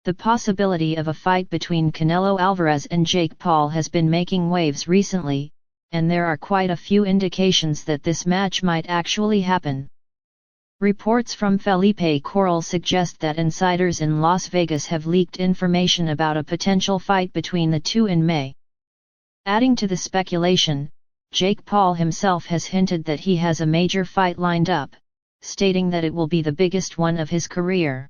The possibility of a fight between Canelo Alvarez and Jake Paul has been making waves recently, and there are quite a few indications that this match might actually happen. Reports from Felipe Corral suggest that insiders in Las Vegas have leaked information about a potential fight between the two in May. Adding to the speculation, Jake Paul himself has hinted that he has a major fight lined up, stating that it will be the biggest one of his career.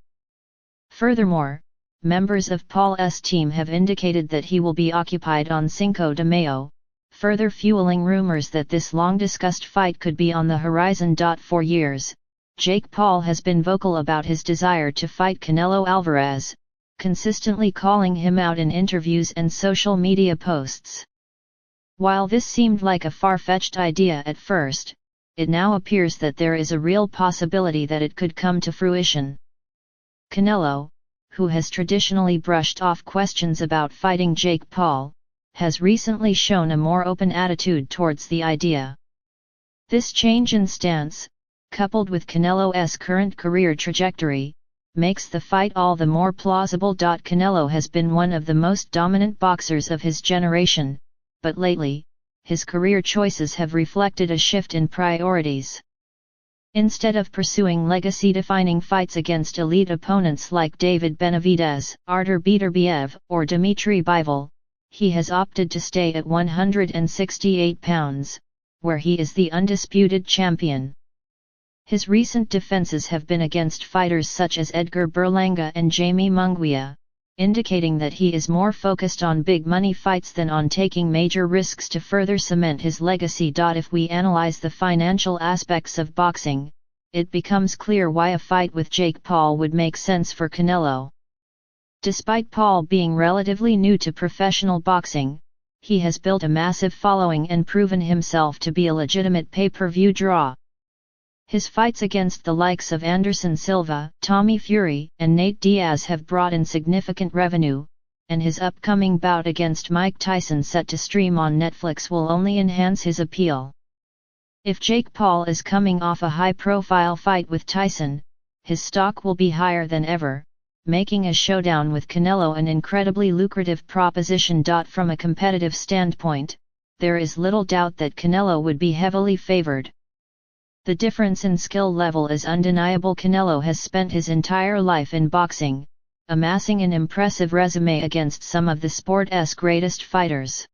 Furthermore, members of Paul's team have indicated that he will be occupied on Cinco de Mayo, further fueling rumors that this long-discussed fight could be on the horizon. For years, Jake Paul has been vocal about his desire to fight Canelo Alvarez, consistently calling him out in interviews and social media posts. While this seemed like a far-fetched idea at first, it now appears that there is a real possibility that it could come to fruition. Canelo, who has traditionally brushed off questions about fighting Jake Paul, has recently shown a more open attitude towards the idea. This change in stance, coupled with Canelo's current career trajectory, makes the fight all the more plausible. Canelo has been one of the most dominant boxers of his generation, but lately, his career choices have reflected a shift in priorities. Instead of pursuing legacy-defining fights against elite opponents like David Benavidez, Artur Beterbiev, or Dmitry Bivol, he has opted to stay at 168 pounds, where he is the undisputed champion. His recent defenses have been against fighters such as Edgar Berlanga and Jamie Munguia, indicating that he is more focused on big-money fights than on taking major risks to further cement his legacy. If we analyze the financial aspects of boxing, it becomes clear why a fight with Jake Paul would make sense for Canelo. Despite Paul being relatively new to professional boxing, he has built a massive following and proven himself to be a legitimate pay-per-view draw. His fights against the likes of Anderson Silva, Tommy Fury, and Nate Diaz have brought in significant revenue, and his upcoming bout against Mike Tyson set to stream on Netflix will only enhance his appeal. If Jake Paul is coming off a high-profile fight with Tyson, his stock will be higher than ever, making a showdown with Canelo an incredibly lucrative proposition. From a competitive standpoint, there is little doubt that Canelo would be heavily favored. The difference in skill level is undeniable. Canelo has spent his entire life in boxing, amassing an impressive resume against some of the sport's greatest fighters.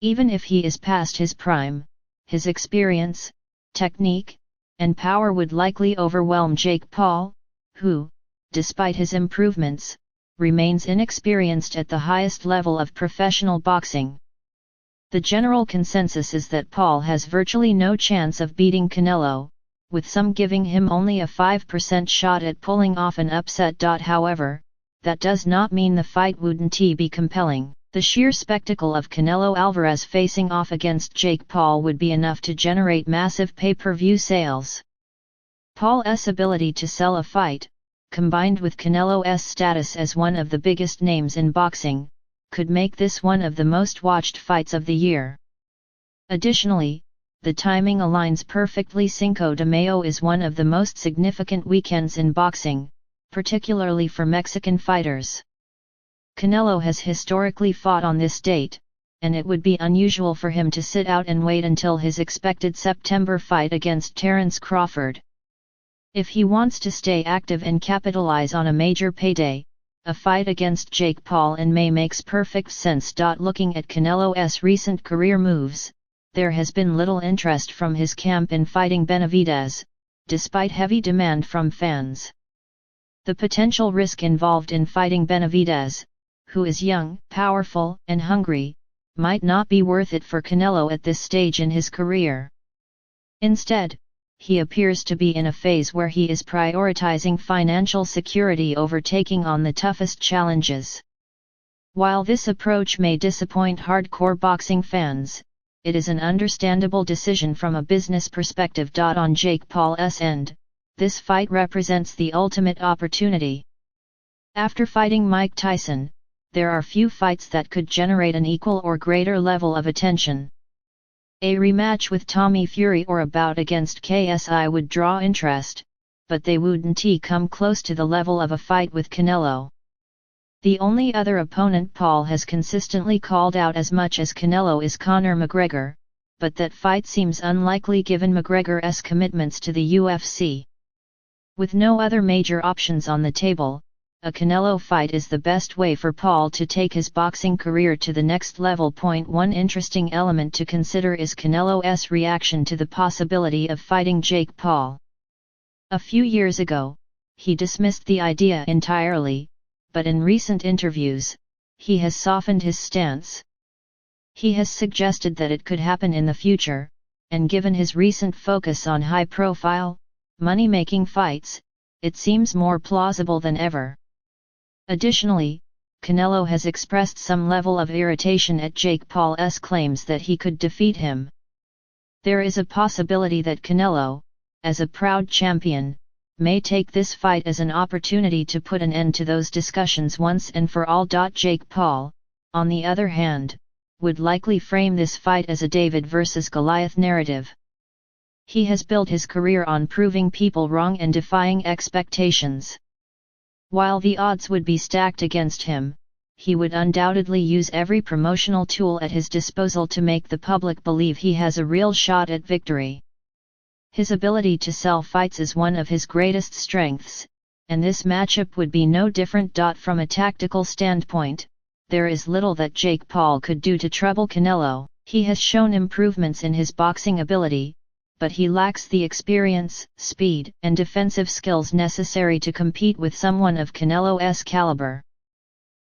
Even if he is past his prime, his experience, technique, and power would likely overwhelm Jake Paul, who, despite his improvements, remains inexperienced at the highest level of professional boxing. The general consensus is that Paul has virtually no chance of beating Canelo, with some giving him only a 5% shot at pulling off an upset. However, that does not mean the fight wouldn't be compelling. The sheer spectacle of Canelo Alvarez facing off against Jake Paul would be enough to generate massive pay-per-view sales. Paul's ability to sell a fight, combined with Canelo's status as one of the biggest names in boxing, could make this one of the most watched fights of the year. Additionally, the timing aligns perfectly. Cinco de Mayo is one of the most significant weekends in boxing, particularly for Mexican fighters. Canelo has historically fought on this date, and it would be unusual for him to sit out and wait until his expected September fight against Terence Crawford. If he wants to stay active and capitalize on a major payday, a fight against Jake Paul in May makes perfect sense. Looking at Canelo's recent career moves, there has been little interest from his camp in fighting Benavidez, despite heavy demand from fans. The potential risk involved in fighting Benavidez, who is young, powerful, and hungry, might not be worth it for Canelo at this stage in his career. Instead, he appears to be in a phase where he is prioritizing financial security over taking on the toughest challenges. While this approach may disappoint hardcore boxing fans, it is an understandable decision from a business perspective. On Jake Paul's end, this fight represents the ultimate opportunity. After fighting Mike Tyson, there are few fights that could generate an equal or greater level of attention. A rematch with Tommy Fury or a bout against KSI would draw interest, but they wouldn't come close to the level of a fight with Canelo. The only other opponent Paul has consistently called out as much as Canelo is Conor McGregor, but that fight seems unlikely given McGregor's commitments to the UFC. With no other major options on the table, a Canelo fight is the best way for Paul to take his boxing career to the next level. One interesting element to consider is Canelo's reaction to the possibility of fighting Jake Paul. A few years ago, he dismissed the idea entirely, but in recent interviews, he has softened his stance. He has suggested that it could happen in the future, and given his recent focus on high-profile, money-making fights, it seems more plausible than ever. Additionally, Canelo has expressed some level of irritation at Jake Paul's claims that he could defeat him. There is a possibility that Canelo, as a proud champion, may take this fight as an opportunity to put an end to those discussions once and for all. Jake Paul, on the other hand, would likely frame this fight as a David versus Goliath narrative. He has built his career on proving people wrong and defying expectations. While the odds would be stacked against him, he would undoubtedly use every promotional tool at his disposal to make the public believe he has a real shot at victory. His ability to sell fights is one of his greatest strengths, and this matchup would be no different. From a tactical standpoint, there is little that Jake Paul could do to trouble Canelo. He has shown improvements in his boxing ability, but he lacks the experience, speed, and defensive skills necessary to compete with someone of Canelo's caliber.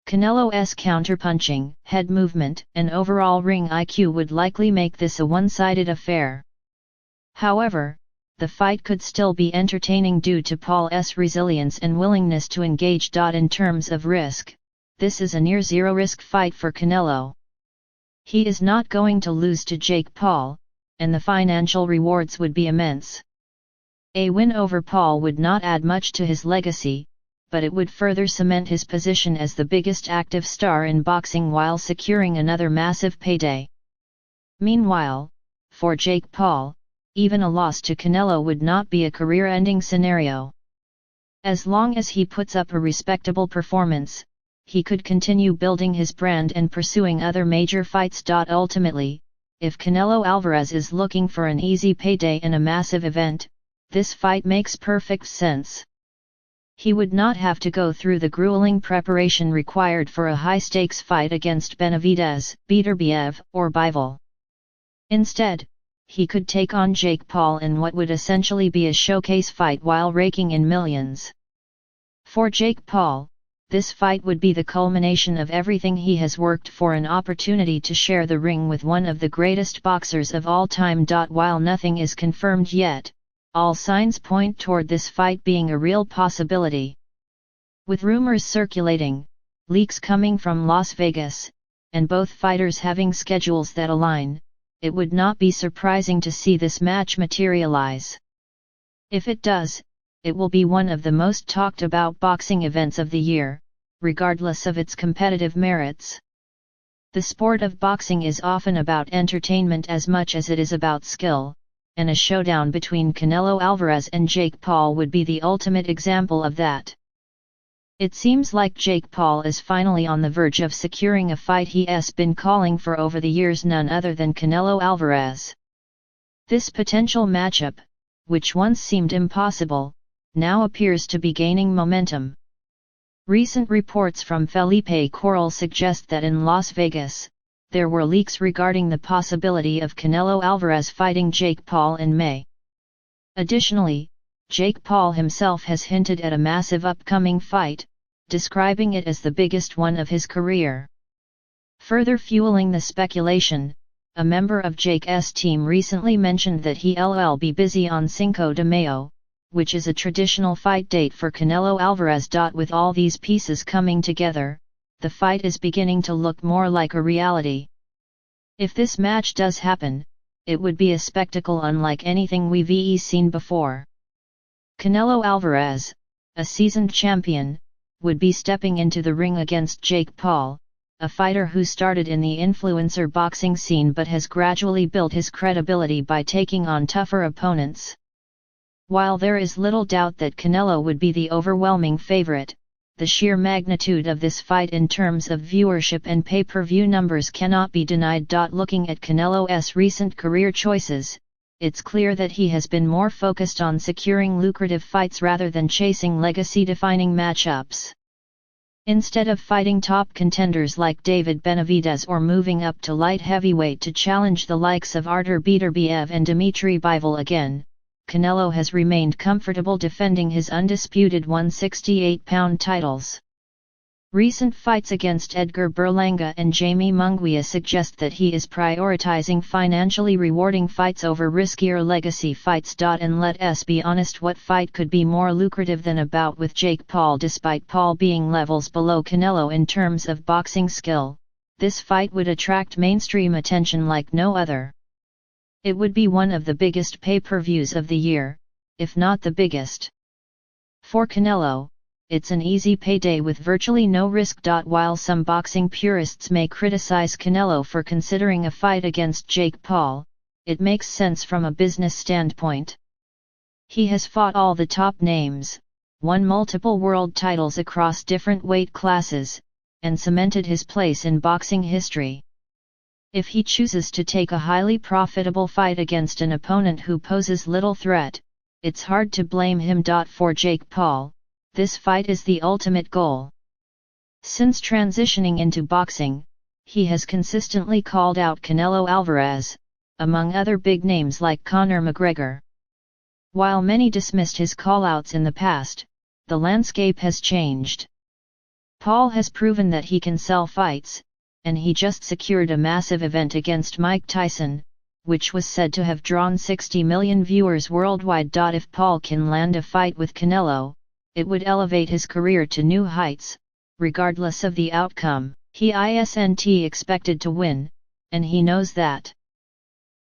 Canelo's counterpunching, head movement, and overall ring IQ would likely make this a one-sided affair. However, the fight could still be entertaining due to Paul's resilience and willingness to engage. In terms of risk, this is a near-zero risk fight for Canelo. He is not going to lose to Jake Paul, and the financial rewards would be immense. A win over Paul would not add much to his legacy, but it would further cement his position as the biggest active star in boxing while securing another massive payday. Meanwhile, for Jake Paul, even a loss to Canelo would not be a career-ending scenario. As long as he puts up a respectable performance, he could continue building his brand and pursuing other major fights. Ultimately, if Canelo Alvarez is looking for an easy payday in a massive event, this fight makes perfect sense. He would not have to go through the grueling preparation required for a high-stakes fight against Benavidez, Beterbiev, or Bivol. Instead, he could take on Jake Paul in what would essentially be a showcase fight while raking in millions. For Jake Paul, this fight would be the culmination of everything he has worked for, an opportunity to share the ring with one of the greatest boxers of all time. While nothing is confirmed yet, all signs point toward this fight being a real possibility. With rumors circulating, leaks coming from Las Vegas, and both fighters having schedules that align, it would not be surprising to see this match materialize. If it does, it will be one of the most talked about boxing events of the year, regardless of its competitive merits. The sport of boxing is often about entertainment as much as it is about skill, and a showdown between Canelo Alvarez and Jake Paul would be the ultimate example of that. It seems like Jake Paul is finally on the verge of securing a fight he has been calling for over the years, none other than Canelo Alvarez. This potential matchup, which once seemed impossible, now appears to be gaining momentum. Recent reports from Felipe Corral suggest that in Las Vegas, there were leaks regarding the possibility of Canelo Alvarez fighting Jake Paul in May. Additionally, Jake Paul himself has hinted at a massive upcoming fight, describing it as the biggest one of his career. Further fueling the speculation, a member of Jake's team recently mentioned that he'll be busy on Cinco de Mayo, which is a traditional fight date for Canelo Alvarez. With all these pieces coming together, the fight is beginning to look more like a reality. If this match does happen, it would be a spectacle unlike anything we've seen before. Canelo Alvarez, a seasoned champion, would be stepping into the ring against Jake Paul, a fighter who started in the influencer boxing scene but has gradually built his credibility by taking on tougher opponents. While there is little doubt that Canelo would be the overwhelming favorite, the sheer magnitude of this fight in terms of viewership and pay-per-view numbers cannot be denied. Looking at Canelo's recent career choices, it's clear that he has been more focused on securing lucrative fights rather than chasing legacy-defining matchups. Instead of fighting top contenders like David Benavidez or moving up to light heavyweight to challenge the likes of Artur Beterbiev and Dmitry Bivol again, Canelo has remained comfortable defending his undisputed 168-pound titles. Recent fights against Edgar Berlanga and Jamie Munguia suggest that he is prioritizing financially rewarding fights over riskier legacy fights. And let's be honest, what fight could be more lucrative than a bout with Jake Paul? Despite Paul being levels below Canelo in terms of boxing skill, this fight would attract mainstream attention like no other. It would be one of the biggest pay-per-views of the year, if not the biggest. For Canelo, it's an easy payday with virtually no risk. While some boxing purists may criticize Canelo for considering a fight against Jake Paul, it makes sense from a business standpoint. He has fought all the top names, won multiple world titles across different weight classes, and cemented his place in boxing history. If he chooses to take a highly profitable fight against an opponent who poses little threat, it's hard to blame him. For Jake Paul, this fight is the ultimate goal. Since transitioning into boxing, he has consistently called out Canelo Alvarez, among other big names like Conor McGregor. While many dismissed his callouts in the past, the landscape has changed. Paul has proven that he can sell fights, and he just secured a massive event against Mike Tyson, which was said to have drawn 60 million viewers worldwide. If Paul can land a fight with Canelo, it would elevate his career to new heights, regardless of the outcome. He isn't expected to win, and he knows that.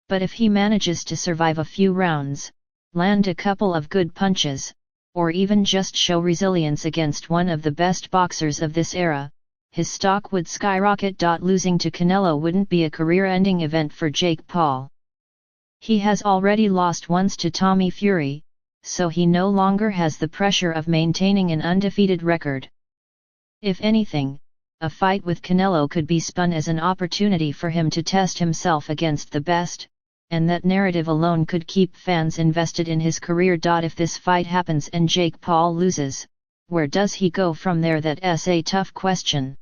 But if he manages to survive a few rounds, land a couple of good punches, or even just show resilience against one of the best boxers of this era, his stock would skyrocket. Losing to Canelo wouldn't be a career-ending event for Jake Paul. He has already lost once to Tommy Fury, so he no longer has the pressure of maintaining an undefeated record. If anything, a fight with Canelo could be spun as an opportunity for him to test himself against the best, and that narrative alone could keep fans invested in his career. If this fight happens and Jake Paul loses, where does he go from there? That's a tough question.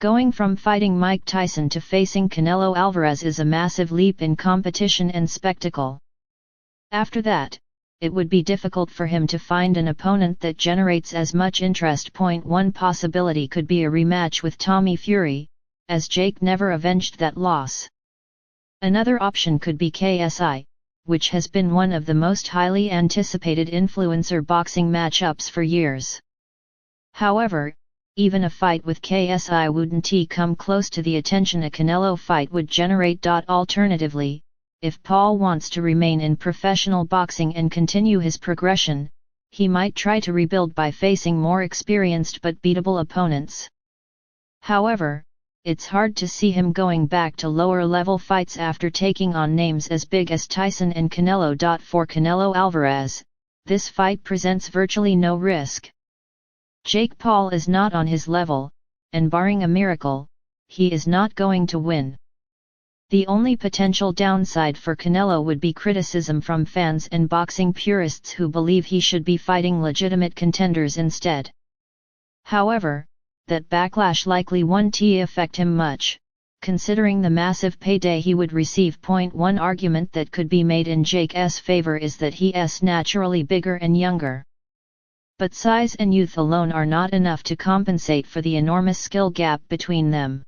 Going from fighting Mike Tyson to facing Canelo Alvarez is a massive leap in competition and spectacle. After that, it would be difficult for him to find an opponent that generates as much interest. One possibility could be a rematch with Tommy Fury, as Jake never avenged that loss. Another option could be KSI, which has been one of the most highly anticipated influencer boxing matchups for years. However, even a fight with KSI wouldn't come close to the attention a Canelo fight would generate. Alternatively, if Paul wants to remain in professional boxing and continue his progression, he might try to rebuild by facing more experienced but beatable opponents. However, it's hard to see him going back to lower-level fights after taking on names as big as Tyson and Canelo. For Canelo Alvarez, this fight presents virtually no risk. Jake Paul is not on his level, and barring a miracle, he is not going to win. The only potential downside for Canelo would be criticism from fans and boxing purists who believe he should be fighting legitimate contenders instead. However, that backlash likely won't affect him much, considering the massive payday he would receive. One argument that could be made in Jake's favor is that he is naturally bigger and younger. But size and youth alone are not enough to compensate for the enormous skill gap between them.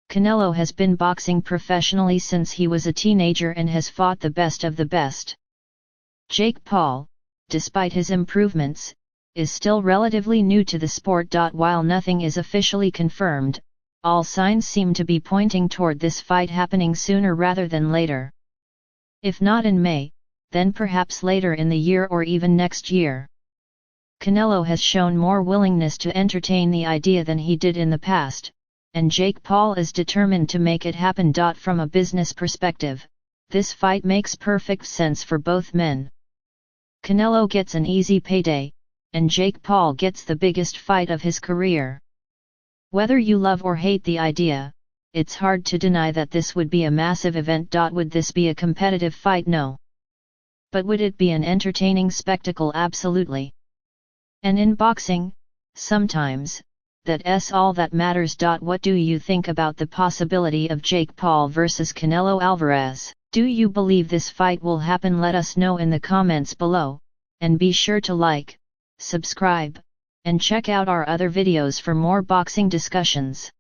Canelo has been boxing professionally since he was a teenager and has fought the best of the best. Jake Paul, despite his improvements, is still relatively new to the sport. While nothing is officially confirmed, all signs seem to be pointing toward this fight happening sooner rather than later. If not in May, then perhaps later in the year or even next year. Canelo has shown more willingness to entertain the idea than he did in the past, and Jake Paul is determined to make it happen. From a business perspective, this fight makes perfect sense for both men. Canelo gets an easy payday, and Jake Paul gets the biggest fight of his career. Whether you love or hate the idea, it's hard to deny that this would be a massive event. Would this be a competitive fight? No. But would it be an entertaining spectacle? Absolutely. And in boxing, sometimes, that's all that matters. What do you think about the possibility of Jake Paul versus Canelo Alvarez? Do you believe this fight will happen? Let us know in the comments below, and be sure to like, subscribe, and check out our other videos for more boxing discussions.